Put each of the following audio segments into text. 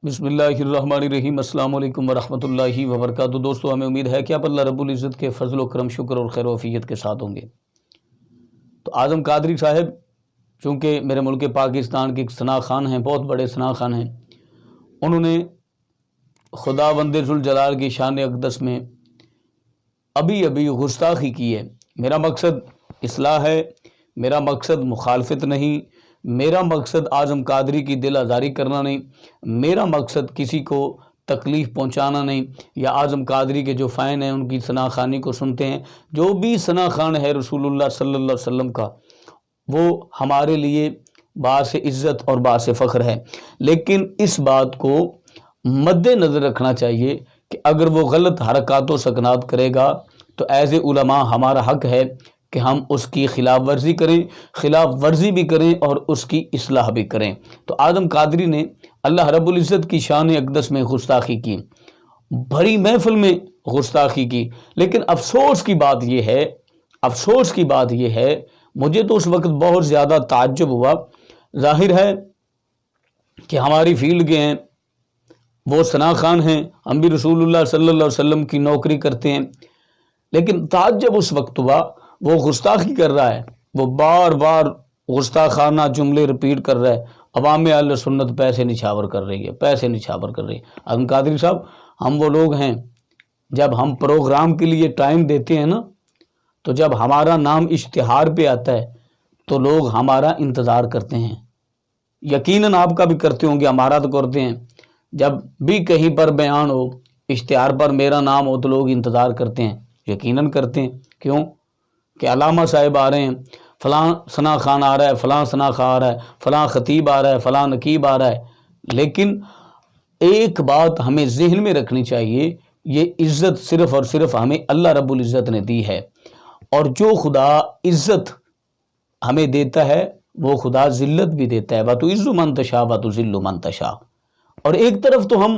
بسم اللہ الرحمن الرحیم۔ السلام علیکم ورحمۃ اللہ وبرکاتہ۔ دوستو، ہمیں امید ہے کہ آپ اللہ رب العزت کے فضل و کرم، شکر اور خیر و عافیت کے ساتھ ہوں گے۔ تو اعظم قادری صاحب چونکہ میرے ملک پاکستان کے ایک ثناء خان ہیں، بہت بڑے ثناء خان ہیں، انہوں نے خداوند ذوالجلال کی شان اقدس میں ابھی گستاخی کی ہے۔ میرا مقصد اصلاح ہے، میرا مقصد مخالفت نہیں، میرا مقصد اعظم قادری کی دل آزاری کرنا نہیں، میرا مقصد کسی کو تکلیف پہنچانا نہیں، یا اعظم قادری کے جو فین ہیں ان کی ثناء خوانی کو سنتے ہیں۔ جو بھی ثناء خان ہے رسول اللہ صلی اللہ علیہ وسلم کا، وہ ہمارے لیے باعث عزت اور باعث فخر ہے، لیکن اس بات کو مد نظر رکھنا چاہیے کہ اگر وہ غلط حرکات و سکنات کرے گا تو ایز علماء ہمارا حق ہے کہ ہم اس کی خلاف ورزی بھی کریں اور اس کی اصلاح بھی کریں۔ تو اعظم قادری نے اللہ رب العزت کی شان اقدس میں گستاخی کی، بھری محفل میں گستاخی کی، لیکن افسوس کی بات یہ ہے، مجھے تو اس وقت بہت زیادہ تعجب ہوا۔ ظاہر ہے کہ ہماری فیلڈ کے ہیں، وہ ثناء خان ہیں، ہم بھی رسول اللہ صلی اللہ علیہ وسلم کی نوکری کرتے ہیں، لیکن تعجب اس وقت ہوا، وہ گستاخی کر رہا ہے، وہ بار بار گستاخانہ جملے ریپیٹ کر رہا ہے، عوام اہل سنت پیسے نچھاور کر رہی ہے۔ اعظم قادری صاحب، ہم وہ لوگ ہیں، جب ہم پروگرام کے لیے ٹائم دیتے ہیں نا، تو جب ہمارا نام اشتہار پہ آتا ہے تو لوگ ہمارا انتظار کرتے ہیں، یقیناً آپ کا بھی کرتے ہوں گے، ہمارا تو کرتے ہیں۔ جب بھی کہیں پر بیان ہو، اشتہار پر میرا نام ہو تو لوگ انتظار کرتے ہیں، یقیناً کرتے ہیں۔ کیوں کہ علامہ صاحب آ رہے ہیں، فلاں ثناء خان آ رہا ہے، فلاں ثناء خان آ رہا ہے، فلاں خطیب آ رہا ہے، فلاں نقیب آ رہا ہے۔ لیکن ایک بات ہمیں ذہن میں رکھنی چاہیے، یہ عزت صرف اور صرف ہمیں اللہ رب العزت نے دی ہے، اور جو خدا عزت ہمیں دیتا ہے وہ خدا ذلت بھی دیتا ہے۔ وَتُعِزُّ مَن تَشَاءُ وَتُذِلُّ مَن تَشَاءُ۔ اور ایک طرف تو ہم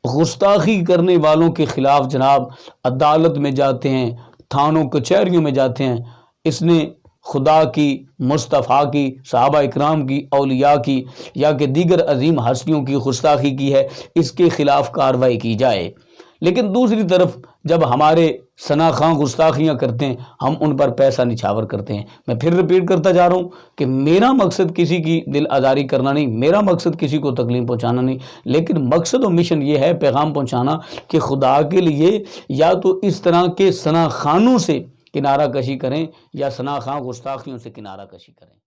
گستاخی کرنے والوں کے خلاف جناب عدالت میں جاتے ہیں، تھانوں کچہریوں میں جاتے ہیں، اس نے خدا کی، مصطفیٰ کی، صحابہ اکرام کی، اولیاء کی یا کہ دیگر عظیم ہستیوں کی گستاخی کی ہے، اس کے خلاف کارروائی کی جائے۔ لیکن دوسری طرف جب ہمارے ثناء خان گستاخیاں کرتے ہیں، ہم ان پر پیسہ نچھاور کرتے ہیں۔ میں پھر ریپیٹ کرتا جا رہا ہوں کہ میرا مقصد کسی کی دل آزاری کرنا نہیں، میرا مقصد کسی کو تکلیف پہنچانا نہیں، لیکن مقصد و مشن یہ ہے پیغام پہنچانا کہ خدا کے لیے یا تو اس طرح کے ثناء خانوں سے کنارہ کشی کریں یا ثناء خان گستاخیوں سے کنارہ کشی کریں۔